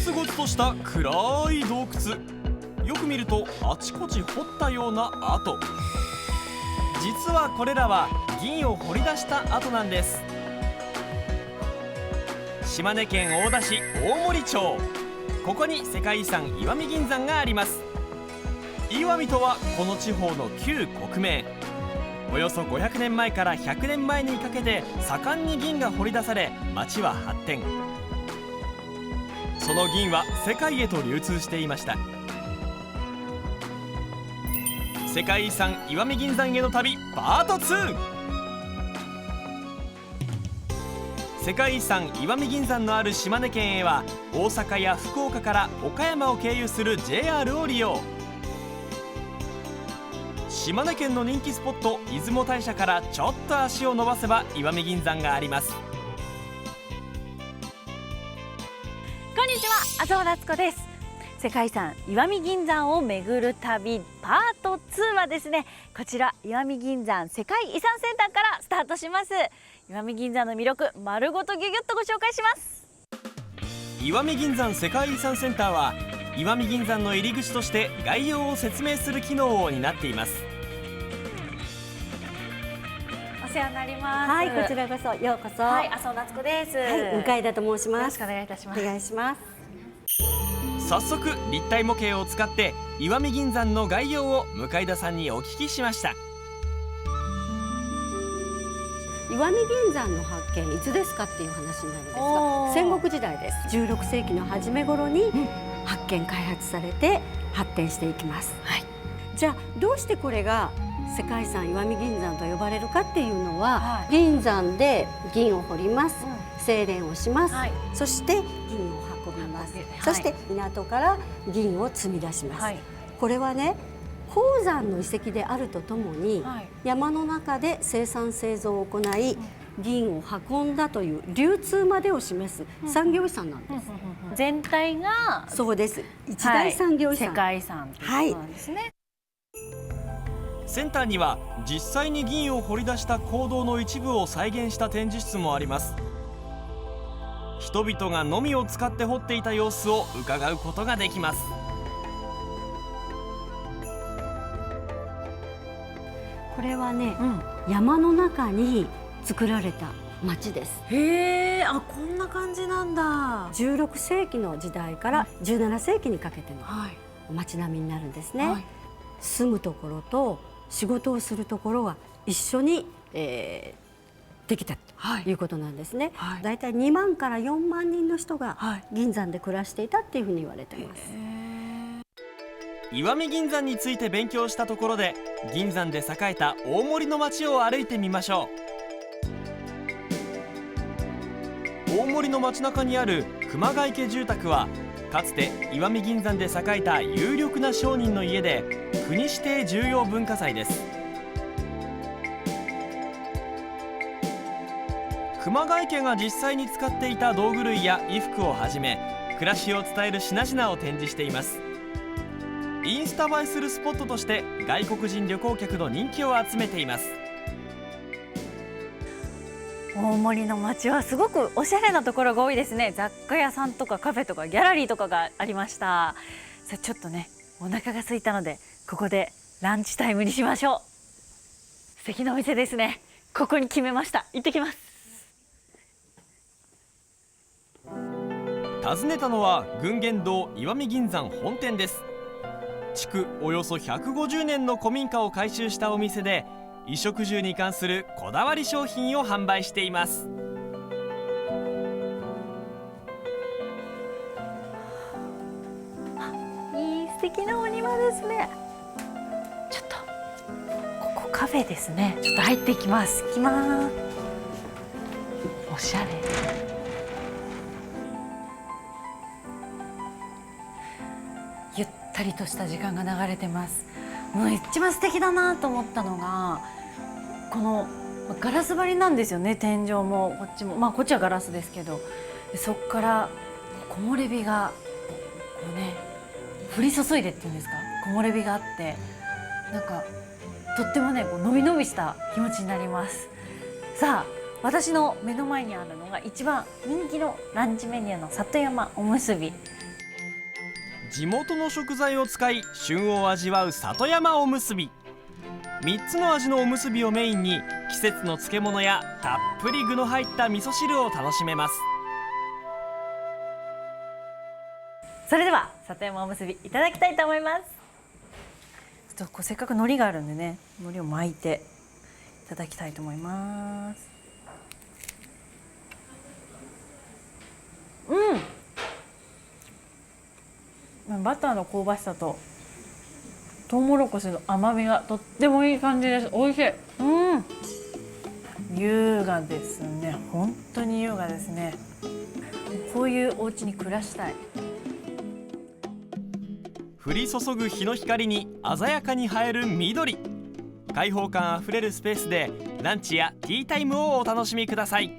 ツゴツとした暗い洞窟。よく見るとあちこち掘ったような跡。実はこれらは銀を掘り出した跡なんです。島根県大田市大森町、ここに世界遺産石見銀山があります。石見とはこの地方の旧国名。およそ500年前から100年前にかけて盛んに銀が掘り出され、町は発展。その銀は世界へと流通していました。世界遺産石見銀山への旅パート2。世界遺産石見銀山のある島根県へは、大阪や福岡から岡山を経由する JR を利用。島根県の人気スポット出雲大社からちょっと足を伸ばせば石見銀山があります。こんにちは、浅尾夏子です。世界遺産石見銀山を巡る旅パート2はですね、こちら石見銀山世界遺産センターからスタートします。石見銀山の魅力丸ごとギュギュッとご紹介します。石見銀山世界遺産センターは、石見銀山の入り口として概要を説明する機能を担っています。お世話になります。はい、こちらこそようこそ。はい、浅尾夏子です。はい、向田と申します。よろしくお願いいたします。お願いします。早速立体模型を使って石見銀山の概要を向田さんにお聞きしました。石見銀山の発見いつですかっていう話になるんですが、戦国時代です。16世紀の初め頃に発見開発されて発展していきます。はい、じゃあどうしてこれが世界遺産石見銀山と呼ばれるかっていうのは、はい、銀山で銀を掘ります、精錬をします、はい、そして銀を運びます、はい、そして港から銀を積み出します、はい、これはね、鉱山の遺跡であるとともに、はい、山の中で生産製造を行い、銀を運んだという流通までを示す産業遺産なんです。全体がそうです。一大産業遺産、世界遺産ということなんですね。はい、センターには実際に銀を掘り出した坑道の一部を再現した展示室もあります。人々がのみを使って掘っていた様子を伺うことができます。これはね、山の中に作られた町です。へえ、あ、こんな感じなんだ。16世紀の時代から17世紀にかけての町並みになるんですね。はい、住むところと仕事をするところが一緒に、できたということなんですね。はい、だいたい2万から4万人の人が銀山で暮らしていたっていうふうに言われています。石見銀山について勉強したところで、銀山で栄えた大森の町を歩いてみましょう。大森の町中にある熊谷家住宅は、かつて石見銀山で栄えた有力な商人の家で、国指定重要文化財です。熊谷家が実際に使っていた道具類や衣服をはじめ、暮らしを伝える品々を展示しています。インスタ映えするスポットとして外国人旅行客の人気を集めています。大森の街はすごくおしゃれなところが多いですね。雑貨屋さんとかカフェとかギャラリーとかがありました。さあ、ちょっとね、お腹が空いたのでここでランチタイムにしましょう。素敵なお店ですね。ここに決めました。行ってきます。訪ねたのは群言堂石見銀山本店です。築およそ150年の古民家を改修したお店で、衣食住に関するこだわり商品を販売しています。いい素敵なお庭ですね。ちょっとここカフェですね。ちょっと入っていきます。行きます。おしゃれ。ゆったりとした時間が流れてます。もう一番素敵だなと思ったのが、このガラス張りなんですよね。天井もこっちも、まあこっちはガラスですけど、そこから木漏れ日がこうね、降り注いでっていうんですか、木漏れ日があって、なんかとってもね、こうのびのびした気持ちになります。さあ、私の目の前にあるのが一番人気のランチメニューの里山おむすび地元の食材を使い旬を味わう里山おむすび。3つの味のおむすびをメインに季節の漬物やたっぷり具の入った味噌汁を楽しめます。それでは里山おむすびいただきたいと思います。ちょっとせっかく海苔があるんでね、海苔を巻いていただきたいと思います。バターの香ばしさとトウモロコシの甘みがとってもいい感じです。美味しい。優雅ですね。本当に優雅ですね。こういうお家に暮らしたい。降り注ぐ日の光に鮮やかに映える緑。開放感あふれるスペースでランチやティータイムをお楽しみください。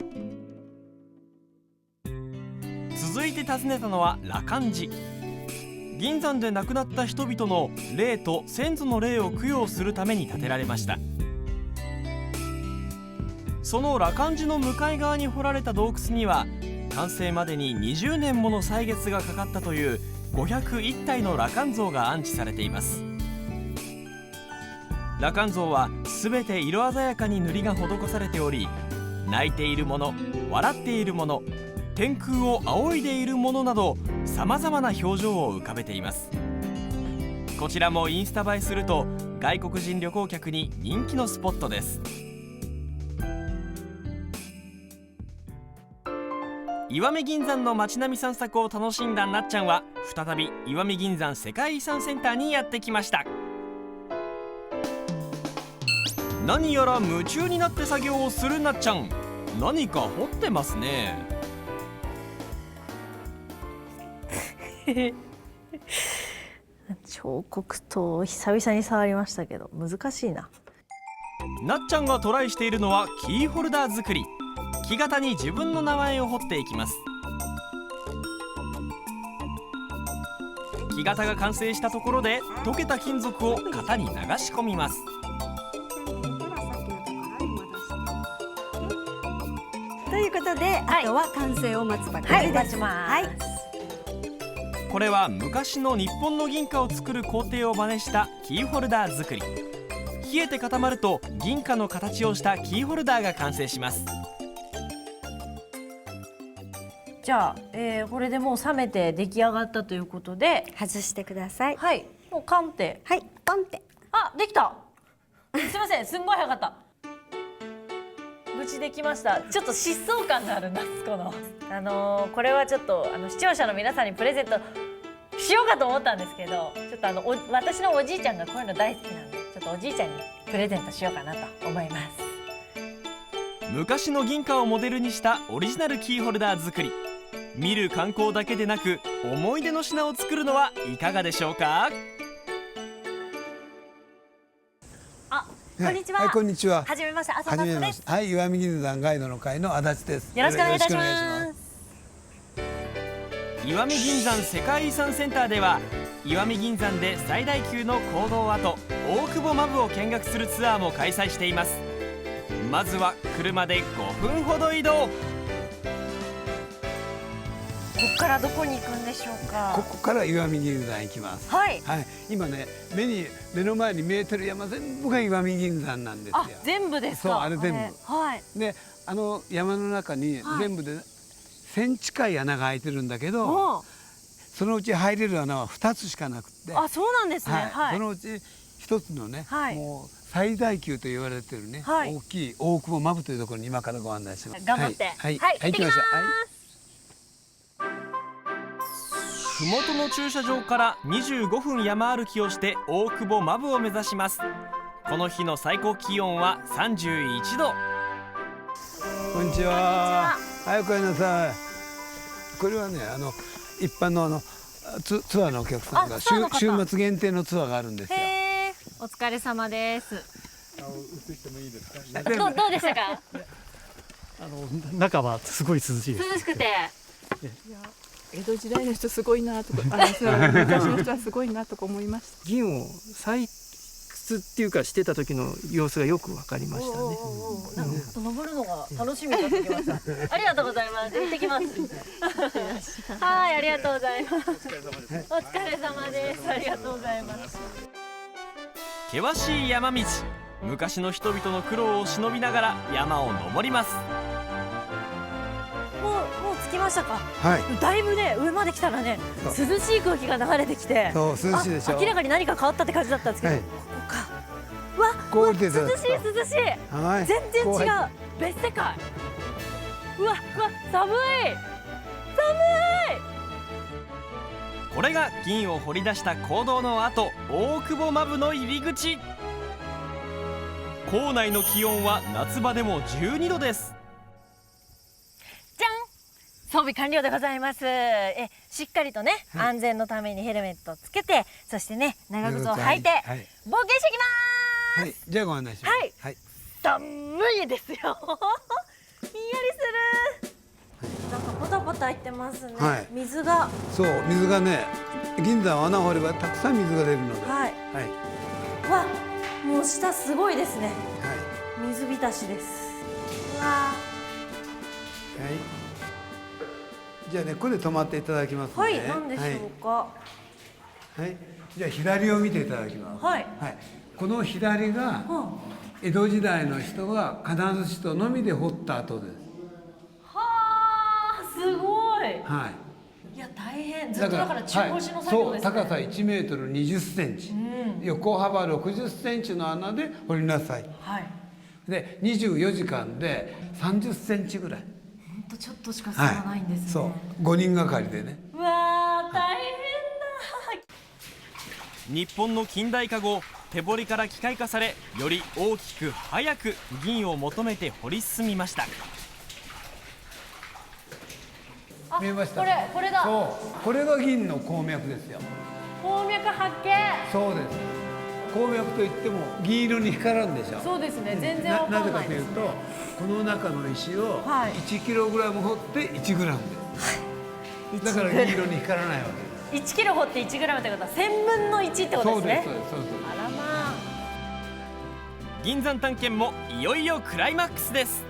続いて訪ねたのは羅漢寺。銀山で亡くなった人々の霊と先祖の霊を供養するために建てられました。その羅漢寺の向かい側に掘られた洞窟には完成までに20年もの歳月がかかったという501体の羅漢像が安置されています。羅漢像はすべて色鮮やかに塗りが施されており、泣いているもの、笑っているもの、天空を仰いでいるものなどさまざまな表情を浮かべています。こちらもインスタ映えすると外国人旅行客に人気のスポットです。石見銀山の街並み散策を楽しんだなっちゃんは再び石見銀山世界遺産センターにやってきました。何やら夢中になって作業をするなっちゃん。何か掘ってますね。彫刻刀久々に触りましたけど難しいな。なっちゃんがトライしているのはキーホルダー作り。木型に自分の名前を彫っていきます。木型が完成したところで溶けた金属を型に流し込みます。ということで、あとは完成を待つばかりです。待ちます。これは昔の日本の銀貨を作る工程を真似したキーホルダー作り。冷えて固まると銀貨の形をしたキーホルダーが完成します。じゃあ、これでもう冷めて出来上がったということで外してください。はい、もうカンってはいポンって。あ、できた。すいません、すんごい早かった。無事できました。ちょっと疾走感がある夏子のこれはちょっと視聴者の皆さんにプレゼントしようかと思ったんですけど、ちょっと私のおじいちゃんがこういうの大好きなんで、ちょっとおじいちゃんにプレゼントしようかなと思います。昔の銀貨をモデルにしたオリジナルキーホルダー作り。見る観光だけでなく思い出の品を作るのはいかがでしょうか。あ、こんにちは。はい、こんにちは。はじめまして、朝はじめ夏です。まして。はい、石見銀山ガイドの会の足立です。よろしくお願いいたしまよろしくお願いしす。石見銀山世界遺産センターでは石見銀山で最大級の坑道跡大久保マブを見学するツアーも開催しています。まずは車で5分ほど移動。ここからどこに行くんでしょうか。ここから石見銀山行きます。はい。はい、今ね、目の前に見えてる山全部が石見銀山なんですよ。あ、全部ですか。そう、あれ全部。はい。で、山の中に全部で1000近い穴が開いてるんだけど、そのうち入れる穴は2つしかなくて。あ、そうなんですね。はい。そのうち1つのね、もう最大級と言われてるね、大きい大久保マブというところに今からご案内します。頑張って。はい、行ってきます。麓の駐車場から25分山歩きをして大久保マブを目指します。この日の最高気温は31度。こんにちは。はい、おかえりなさい。これはね、一般のツアーのお客さんが週末限定のツアーがあるんですよ。お疲れ様です。映してもいいですか。どうでしたか。中はすごい涼しいです。涼しくて。江戸時代の人すごいなとか、昔の人はすごいなとか思いました。銀を採掘出っていうかしてた時の様子がよく分かりましたね。なんか登るのが楽しみになってきました。ありがとうございます。行ってきます。はい、ありがとうございます。お疲れ様です。ありがとうございます。険しい山道、昔の人々の苦労を忍びながら山を登ります。もう着きましたか。はい。だいぶね上まで来たらねそう涼しい空気が流れてきて、そう涼しいでしょ。明らかに何か変わったって感じだったんですけど、はいここか。うわ、こう降りていただ涼しいくと涼しい。はい。全然違うこう入っ別世界。うわ寒い。これが銀を掘り出した坑道の後、大久保マブの入り口。坑内の気温は夏場でも12度です。じゃん、装備完了でございます。しっかりとね、安全のためにヘルメットをつけて、そしてね長靴を履いて、はい。冒険してきまーす。はい。じゃあご案内します。はいはい。寒いですよ。ひんやりする。なんかポタポタいってますね。はい水が。そう水がね、銀山穴掘ればたくさん水が出るので。はい。はい。わ、もう下すごいですね。はい。水浸しです。うわはい。じゃあね、ここで止まっていただきますー。ので。はい、なんでしょうか。はい。はい。じゃあ左を見ていただきます。はい。はい。この左が江戸時代の人が金槌とのみで掘った跡です。はあ、すごい。はい。いや大変。ずっとだから中腰の作業ですね。そう、高さ1メートル20センチ、横幅60センチの穴で掘りなさい。はい。で、24時間で30センチぐらい。ほんとちょっとしか進まないんですね。そう、5人がかりでね。うわー、大変だ。日本の近代化後、手掘りから機械化され、より大きく早く銀を求めて掘り進みました。見えました。これだ。そう、これが銀の鉱脈ですよ。鉱脈発見。そうです。鉱脈といっても銀色に光るんでしょ。そうですね。全然わかなぜんないですね。かというと、この中の石をはい1キログラム掘って1グラムです。だから銀色に光らないわけです。1キロ掘って1グラムってことは1000分の1ってことですね。そうです。あらまあ。銀山探検もいよいよクライマックスです。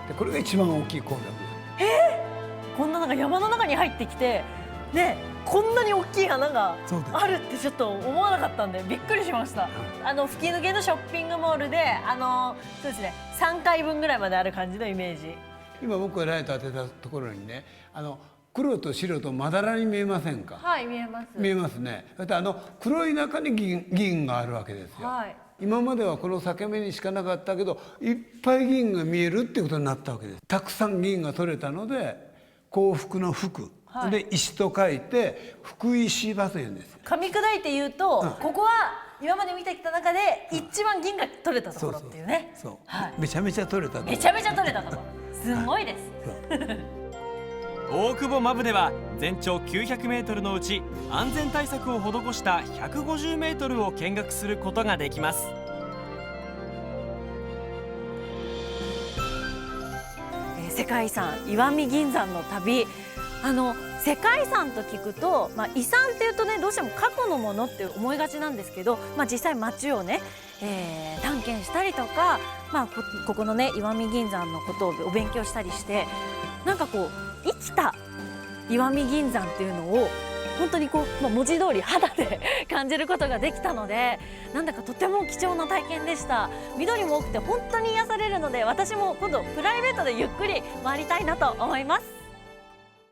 でこれが一番大きい鉱脈です。こんななんか山の中に入ってきてね、こんなに大きい穴がそうですあるってちょっと思わなかったんでびっくりしました。吹き抜けのショッピングモールでそうですね、3階分ぐらいまである感じのイメージ。今僕がライト当てたところにね、黒と白とまだらに見えませんか。はい、見えます。見えますね。だって黒い中に銀があるわけですよ。はい。今まではこの裂け目にしかなかったけど、いっぱい銀が見えるってことになったわけです。たくさん銀が取れたので、幸福の福、はい、で石と書いて福石場というんですよ。噛み砕いて言うと、ここは今まで見てきた中で一番銀が取れたところっていうね。そう、はい、めちゃめちゃ取れたところ。めちゃめちゃ取れたところ。すごいです。大久保マブでは全長900メートルのうち安全対策を施した150メートルを見学することができます。世界遺産石見銀山の旅、世界遺産と聞くと、遺産っていうとね、どうしても過去のものって思いがちなんですけど、実際街をね、探検したりとか、ここのね石見銀山のことをお勉強したりして、なんかこう生きた石見銀山っていうのを本当にこう、文字通り肌で感じることができたので、なんだかとても貴重な体験でした。緑も多くて本当に癒されるので、私も今度プライベートでゆっくり回りたいなと思います。